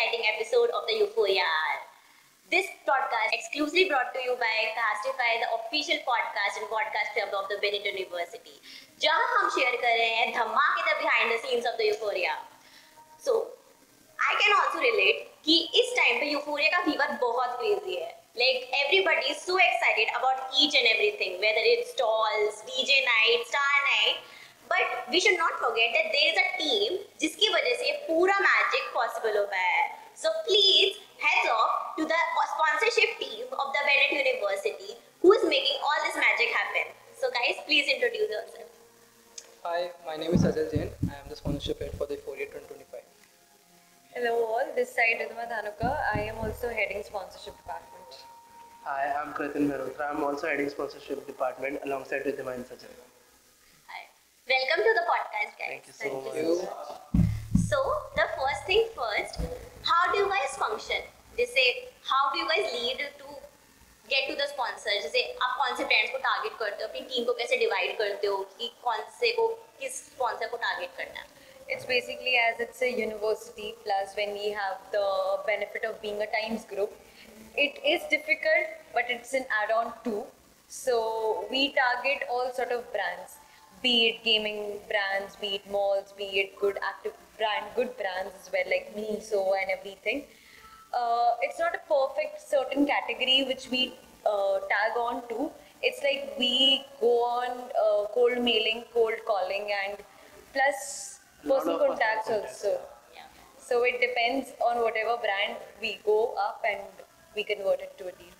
exciting episode of the Euphoria Hour. This podcast exclusively brought to you by Castify, the official podcast and podcast club of the Bennett University, जहां हम share कर रहे हैं धमाकेदार behind the scenes of the Euphoria. So, I can also relate कि इस time पे Euphoria का फीवर बहुत crazy है. Like everybody is so excited about each and everything, whether it's stalls, DJ night, star night. But we should not forget that there is a team जिसकी वजह से ये पूरा magic possible हो पाया है. So please heads off to the sponsorship team of the Bennett University who is making all this magic happen. So guys, please introduce yourself. Hi, my name is Sajal Jain. I am the sponsorship head for the Euphoria 2025. Hello all, this side Ridhima Dhanuka. I am also heading sponsorship department. Hi, I'm Kratin Mehrotra. I'm also heading sponsorship department alongside Ridhima and Sajal. Hi. Welcome to the podcast, guys. Thank you so Thank much. you. So the first thing first, how do you guys function? जैसे how do you guys lead to get to the sponsor? जैसे आप कौन से brands को target करते हो, अपनी team को कैसे divide करते हो कि कौन से को किस sponsor को target करना है? It's basically as it's a university plus when we have the benefit of being a Times group. It is difficult but it's an add-on too. So we target all sort of brands, be it gaming brands, be it malls, be it good brands as well like Miniso and everything. It's not a perfect certain category which we tag on to. It's like we go on cold mailing, cold calling and plus personal contacts also. Yeah. So it depends on whatever brand we go up and we convert it to a deal.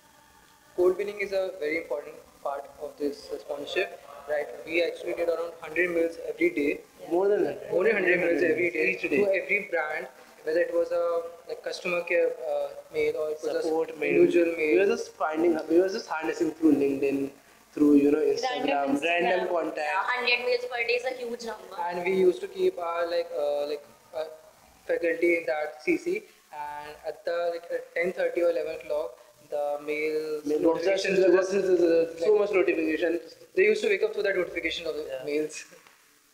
Cold billing is a very important part of this sponsorship. Right, we actually did around 100 mails every day. More than 100. More than 100 mails every day Each day. to every brand, whether it was a like customer care mail or it was Support a mail. individual We were mail. just harnessing through LinkedIn, through Instagram, Instagram. random Yeah, contact. 100 mails per day is a huge number. And we used to keep our faculty in that CC, and at the at 10:30 or 11 o'clock, the mails notifications were just So much notification. they used to wake up to that notification of the Yeah. mails.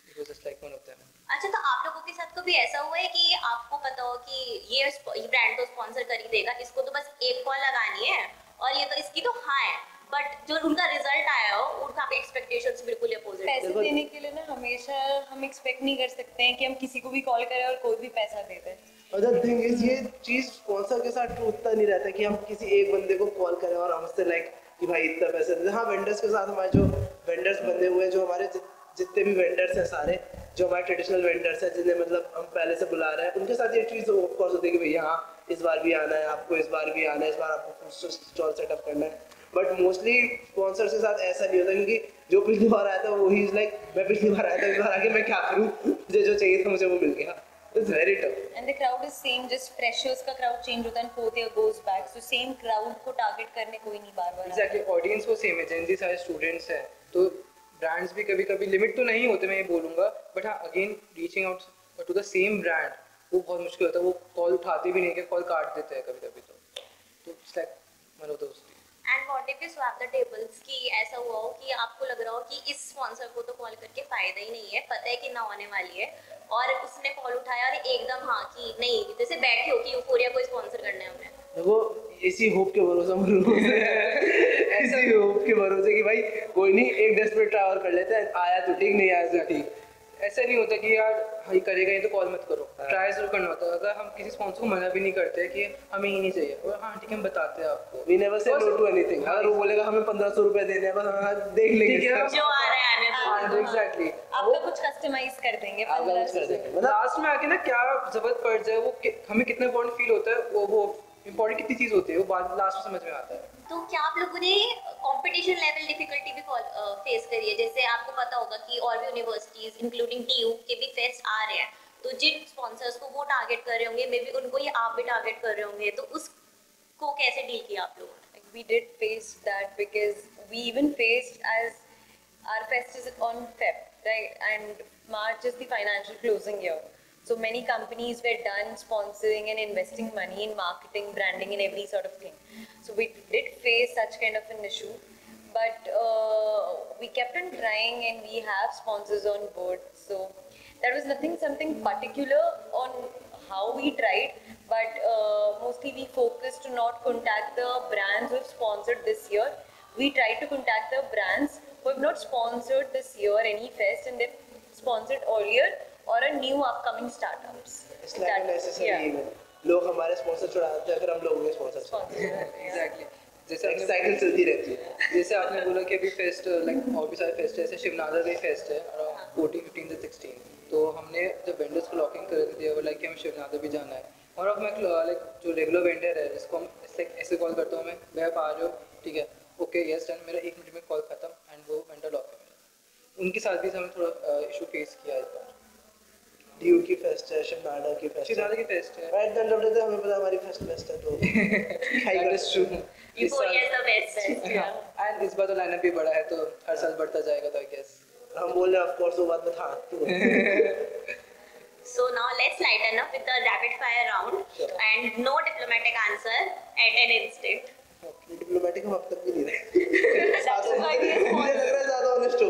It was just like one of them. अच्छा, तो आप लोगों के साथ कभी ऐसा हुआ है कि आपको पता हो कि ये ब्रांड तो स्पॉन्सर कर ही देगा, इसको तो बस एक कॉल लगानी है और ये तो इसकी तो हाँ है, बट जो उनका रिजल्ट आया हो उनका एक्सपेक्टेशंस बिल्कुल अपोजिट है. पैसे देखो- देने के लिए ना हमेशा हम एक्सपेक्ट नहीं कर सकते हैं कि हम किसी को भी कॉल करें और कोई भी पैसा दे दे. अदर थिंग इज ये चीज स्पॉन्सर के साथ उतना नहीं रहता कि हम किसी एक बंदे को कॉल करें और हमसे लाइक कि भाई इतना पैसा दे. हाँ, वेंडर्स के साथ हमारे जो वेंडर्स बंदे हुए हैं, जो हमारे जितने भी वेंडर्स हैं सारे, जो हमारे ट्रेडिशनल वेंडर्स हैं जिन्हें मतलब हम पहले से बुला रहे हैं, उनके साथ ये चीज़ ऑफ कोर्स होती है कि भैया हाँ इस बार भी आना है आपको, इस बार भी आना है, इस बार आपको स्टॉल सेटअप करना है. बट मोस्टली स्पॉन्सर्स के साथ ऐसा नहीं होता क्योंकि जो पिछली बार आया था वो ही इज लाइक मैं पिछली बार आया था, इस बार आके मैं क्या करूँ, मुझे जो चाहिए था मुझे वो मिल गया. It's very tough. And the crowd is same, just freshers का crowd change होता है and fourth year goes back. So same crowd को target करने कोई नहीं बार-बार. Exactly, ऑडियंस वो सेम है, Gen Z सारे स्टूडेंट्स हैं, तो ब्रांड्स भी कभी कभी लिमिट तो नहीं होते मैं ये बोलूँगा, बट हाँ again reaching out to the same brand वो बहुत मुश्किल होता है. वो कॉल उठाते भी नहीं कि कॉल काट देते हैं कभी कभी. तो it's like one of those. And what if you swap the tables कि ऐसा हुआ हो कि आपको लग रहा हो कि इस स्पॉन्सर को तो कॉल करके फायदा ही नहीं है, पता है कि ना होने वाली है, और उसने कॉल उठाया और एकदम हाँ कि नहीं, जैसे बैठे हो कि यूफोरिया को स्पॉन्सर करना है हमने. देखो इसी होप के भरोसे ऐसे ही होप के भरोसे कि भाई कोई नहीं, एक डेस्परेट ट्रैवल कर लेते हैं, आया तो ठीक, नहीं आया तो ठीक. ऐसा नहीं होता कि यार भाई करेगा ये तो कॉल मत करो, ट्राई जरूर करना होता है. अगर हम किसी स्पॉन्सर को मना भी नहीं करते कि हमें ही नहीं चाहिए, और हाँ ठीक है हम बताते हैं आपको. We never say no to anything. अगर वो बोलेगा हमें 1500 रुपए देने हैं बस हम देख लेंगे. ठीक है. जो आ रहा है आने दो. हाँ एग्जैक्टली. आपका कुछ कस्टमाइज कर देंगे. आपका कुछ कर देंगे. मतलब लास्ट में आके ना क्या जरूरत पड़ जाए वो हमें कितना इम्पोर्टेंट फील होता है, वो इम्पोर्टेंट कितनी चीज़ होती है वो बाद लास्ट में समझ में आता है. तो क्या आप लोगों ने कंपटीशन लेवल डिफिकल्टी भी फेस करी है? जैसे आपको पता होगा कि और भी यूनिवर्सिटीज इंक्लूडिंग टीयू के भी फेस्ट आ रहे हैं, तो जिन स्पॉन्सर्स को वो टारगेट कर रहे होंगे, मे बी उनको ये आप भी टारगेट कर रहे होंगे, तो उसको कैसे डील किया आप लोगों ने? We did face that because we even faced as our fest is on Feb, right? And March is the financial closing year. So many companies were done sponsoring and investing money in marketing, branding, and every sort of thing. So we did face such kind of an issue, but we kept on trying, and we have sponsors on board. So there was something particular on how we tried, but mostly we focus to not contact the brands who have sponsored this year. We try to contact the brands who have not sponsored this year any fest and they've sponsored earlier or a new upcoming startups. It's like a necessary event. लोग हमारे sponsor चढ़ाते हैं फिर हम लोगों के sponsor exactly जैसे आपने साइकिल चलती रहती है जैसे आपने बोला कि अभी फेस्ट लाइक और भी सारे फेस्ट है जैसे शिवनादा भी फेस्ट है अराउंड 14, 15 से 16 तो हमने जब वेंडर्स को लॉकिंग कर दिया वो लाइक कि हमें शिवनादा भी जाना है और अब मैं लाइक जो रेगुलर वेंडर है जिसको हम ऐसे कॉल करता हूँ मैं आप आ रहे हो ठीक है ओके यस डन मेरा 1 मिनट में कॉल खत्म एंड वो वेंडर लॉक है मेरा उनके साथ भी हमें थोड़ा इशू फेस किया इस बार ड्यूट की फेस्ट है शिवनाडा की फेस्ट शिवनादा की फेस्ट है राइट देन जब रहते हमें पता हमारी फेस्ट है तो that is true Euphoria is the best. And इस बार तो लाइनअप भी बड़ा है तो हर साल बढ़ता जाएगा तो आई गेस हम बोल रहे हैं ऑफ कोर्स वो बात बता तू So now let's lighten up with the rapid fire round and no diplomatic answer at an instant. Diplomatic हम अब तक भी नहीं रहे मुझे लग रहा है ज्यादा ऑनेस्ट हो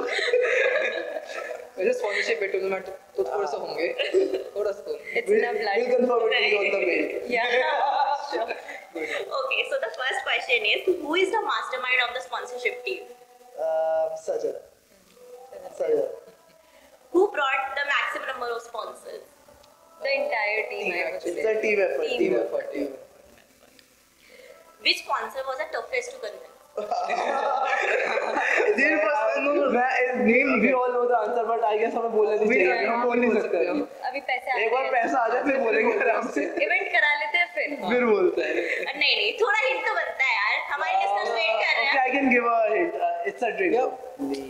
वैसे स्पॉन्सरशिप पे टूर्नामेंट तो थोड़ा सा होंगे थोड़ा सा It's in our blood. we'll confirm it on the mail Yeah. Sure. Okay, so the first question is, who is the mastermind of the sponsorship team? Sajal Who brought the maximum number of sponsors? The entire team, I would it's say. a team effort Team Which sponsor was the toughest to convince? we all know the answer but I guess हमें बोलना नहीं चाहिए हम बोल नहीं सकते हम अभी पैसे एक बार पैसा आ जाए फिर बोलेंगे आराम से इवेंट करा लेते हैं फिर बोलते हैं नहीं थोड़ा हिंट तो बनता है यार हमारे लिसनर्स वेट कर रहे okay हैं I can give a hint it's a drink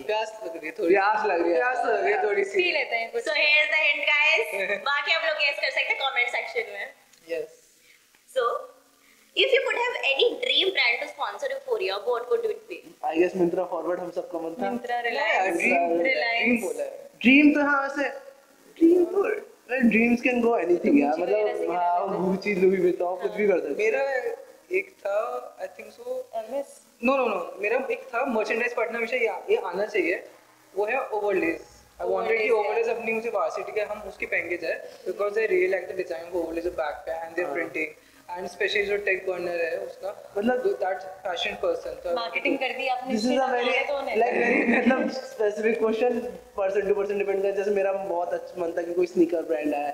प्यास लग रही है थोड़ी प्यास लग रही है प्यास लग रही है थोड़ी सी पी लेते हैं कुछ So here's the hint guys. बाकी आप लोग गेस कर सकते हैं कमेंट सेक्शन में. Yes So if you could have any dream brand to sponsor Euphoria, what would it be? I guess Myntra forward हम सबका मन था Myntra, dream Reliance, dream Reliance. बोला है ड्रीम तो हाँ वैसे ड्रीम तो ड्रीम्स कैन गो एनीथिंग यार Gucci वगैरह से मतलब हाँ गुची लुई विटॉन कुछ भी कर सकते मेरा एक था I think so MS. No मेरा एक था मर्चेंडाइज पार्टनर हमेशा ये आना चाहिए वो है ओवरलेज आई वांटेड कि Overlays, ओवरलेज अपनी मुझे वार्सिटी के हम उसकी पहन के जाए because I really like the design of overlays back पे and their printing and specially जो टेक बर्नर है उसका मतलब दैट फैशन पर्सन तो मार्केटिंग कर दी आपने this is a very like very मतलब specific question person to person depend करता है जैसे मेरा बहुत अच्छा मन था कि कोई स्नीकर ब्रांड आए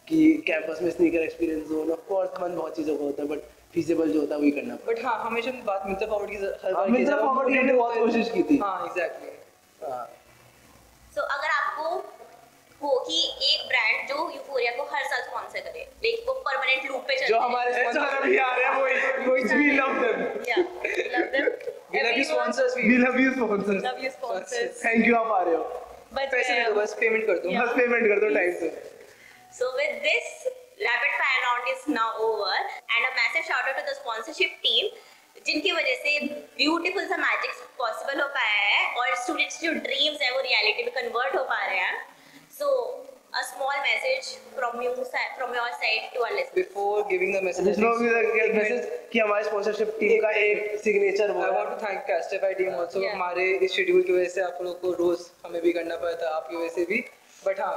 कि कैंपस में स्नीकर एक्सपीरियंस हो ऑफ कोर्स मन बहुत चीजों को होता है बट फीजिबल जो होता है वही करना पड़ता बट हाँ हमेशा बात मिंत्रा फॉरवर्ड की हर है बार मिंत्रा फॉरवर्ड की हमने बहुत कोशिश की थी हाँ एग्जैक्टली हाँ So अगर आपको हो कि एक ब्रांड जो यूफोरिया को हर साल स्पॉन्सर करे, लाइक वो परमानेंट लूप पे चलते जो हमारे स्पॉन्सर अभी आ रहे हैं वो we love them love them. we love you sponsors we love you sponsors Love you sponsors. Thank you आप आ रहे हो But पैसे दे दो बस पेमेंट कर दो बस पेमेंट कर दो टाइम से So with this, rapid fire round is now over, and a massive shout out to the sponsorship team, जिनकी वजह से ब्यूटीफुल सा मैजिक पॉसिबल हो पाया है और स्टूडेंट्स जो ड्रीम्स है वो रियलिटी में कन्वर्ट हो पा रहे हैं. So a small message from your side to our listeners. Before giving the message जिसमें भी मैसेज कि हमारे स्पॉन्सरशिप टीम का एक सिग्नेचर वो I है want to thank Castify team also Yeah. हमारे इस शेड्यूल की वजह से आप लोगों को रोज हमें भी करना पड़ा था आपकी वजह से भी बट हाँ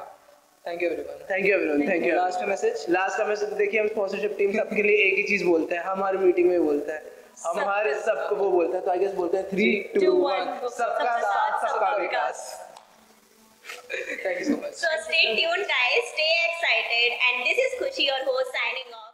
thank you everyone thank you everyone thank you last message last का मैसेज देखिए हम स्पॉन्सरशिप टीम सबके लिए एक ही चीज बोलते हैं हमारी मीटिंग में बोलते हैं हमारे सबको वो बोलते हैं तो आई गेस बोलते हैं 3 2 1 सबका साथ सबका विकास thank you so much So stay tuned guys, stay excited, and this is Khushi, your host, signing off.